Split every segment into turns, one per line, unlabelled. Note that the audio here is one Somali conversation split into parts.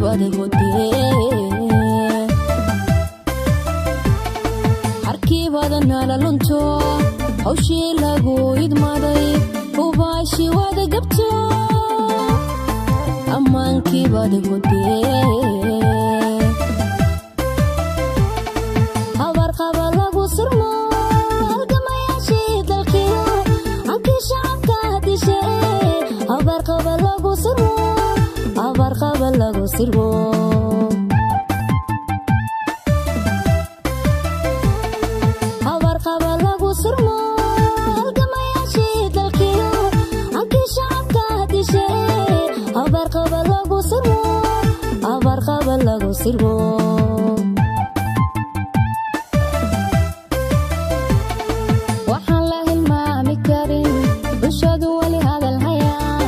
harkiibada hodee harkiibada nala lunto hawshii lagu idmaaday hubaashi wada gabto ammaankiibada hodee habarqaba lagu sirmo halgamayaashii dalkiyo halkii shacabka hadishe habarqaba lagu sirmo habarqaba lagu sirmo habarqaba lagu sirmo halgamayaashii dalkiyo halkii shacabka hadishe habarqaba lagu sirmo habarqaba lagu sirmo waxaan la hilmaami karin bulshadu wali hadal hayaa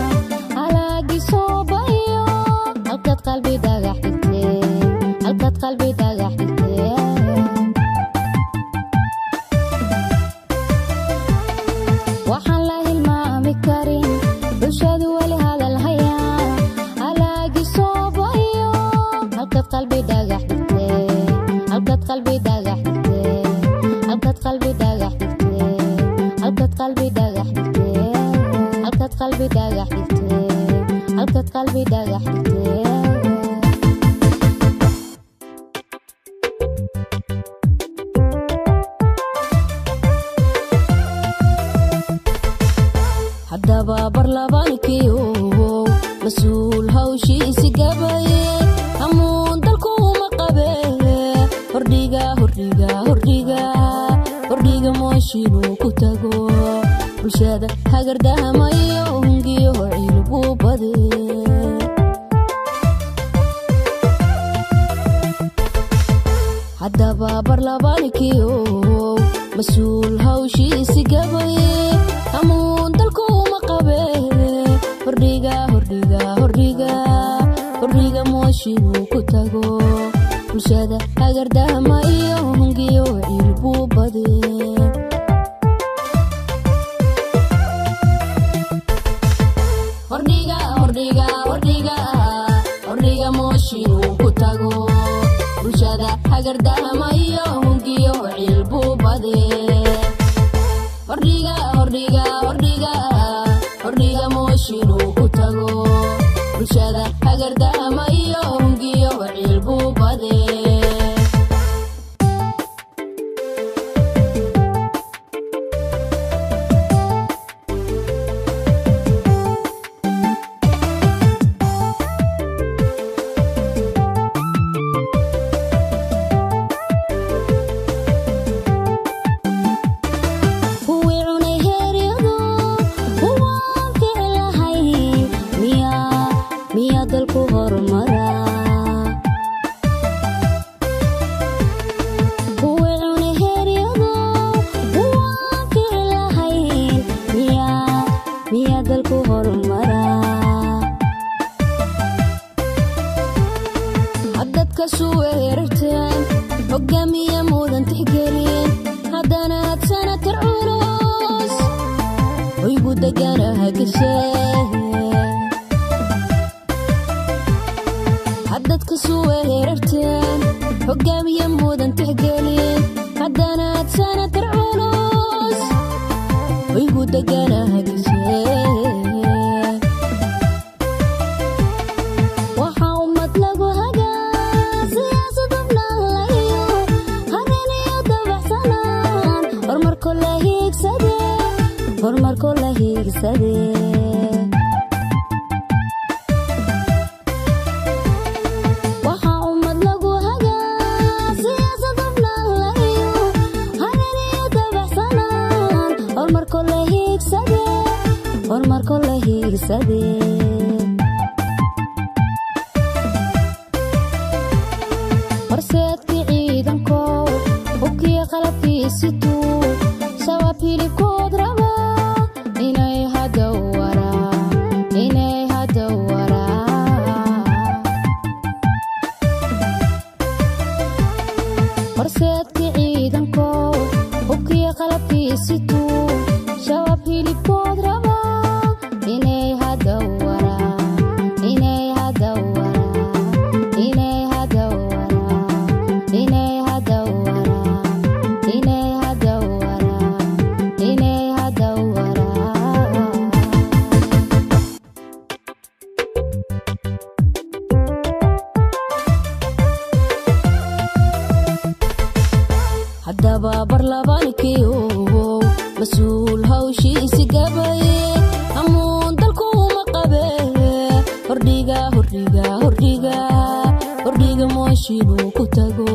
halaagii soo bayo halkaad qalbi dhagax dhigtee halkaad qalbi dhagax dhigtee waxaan la hilmaami karin bulshadu wali hadal hayaa halaagii soo bayo halkaad qalbi dhagax dhigtee halkaad qalbi dhagax dhigtee halkaad qalbi dhagax dhigtee halkaad qalbi dhagax dhigtee halkaad qalbi dhagax dhigtee halkaad qalbi dhagax dhigtee haddaba barlabaankiyo mas-uul hawshiisi gabaye hamuun dalkuuma qabe hordhiga hordhiga hordhiga hordhiga mooshinuu ku tago bulshada hagardahamayo hungiyo ciilbuu bade haddaba barlabaankiyo mas-uul hawshiisi gabaye hamuun dalkuuma qabe hordhiga hordhiga hordhiga hordhiga mooshinuu ku tago bulshada hagardahamayo hungiyo ciilbuu bade hordhiga hordhiga hordhiga hordhiga mooshinuu ku tago bulshada hagardahamayo hungiyo ciilbuu bade hordhiga hordhiga hordhiga hordhiga mooshinuu ku tago bulshada hagardahamayo hungiyo ciilbuu bade haddadka suweerarteen hogaamiya mudan tixgelin haddana adsanatar culus hoygu deganaha gashee haddadka suweerarteen hogaamiya mudan tixgelin haddana adsanatar culus hoygu deganaha gashee horumarko la hiigsade waxaa ummad lagu hagaa siyaasad hubnaan lahiyo haraniyo dabaxsanaan horumarko la hiigsade horumarko la hiigsade horseedkii ciidankow hubkiyo qalabkiisituu shabaab hilibkood raba inay hadda waraa horseedkii ciidankow hubkiyo qalabkiisituu shabaab hilibkood raba inay hadda waraa haddaba barlabankii mas-uul hawshiisi gabaye amuun dalku uma qabe hordhiga mooshinuu ku tago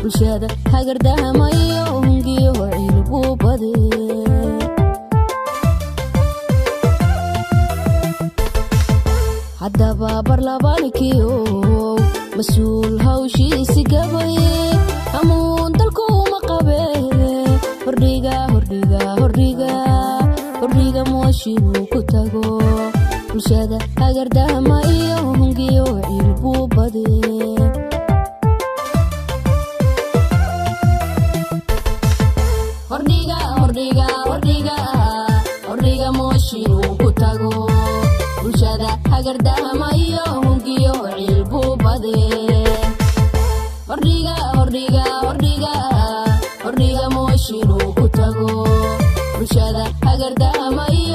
bulshada hagardahamayo hungiyo ciilbuu bade haddaba barlabankii mas-uul hawshiisi gabaye amuun dalku uma qabe hordhiga mooshinuu ku tago bulshada hagardahamayo hungiyo ciilbuu bade hordhiga mooshinuu ku tago bulshada hagardahamayo hungiyo ciilbuu bade hordhiga mooshinuu ku tago bulshada hagardahamayo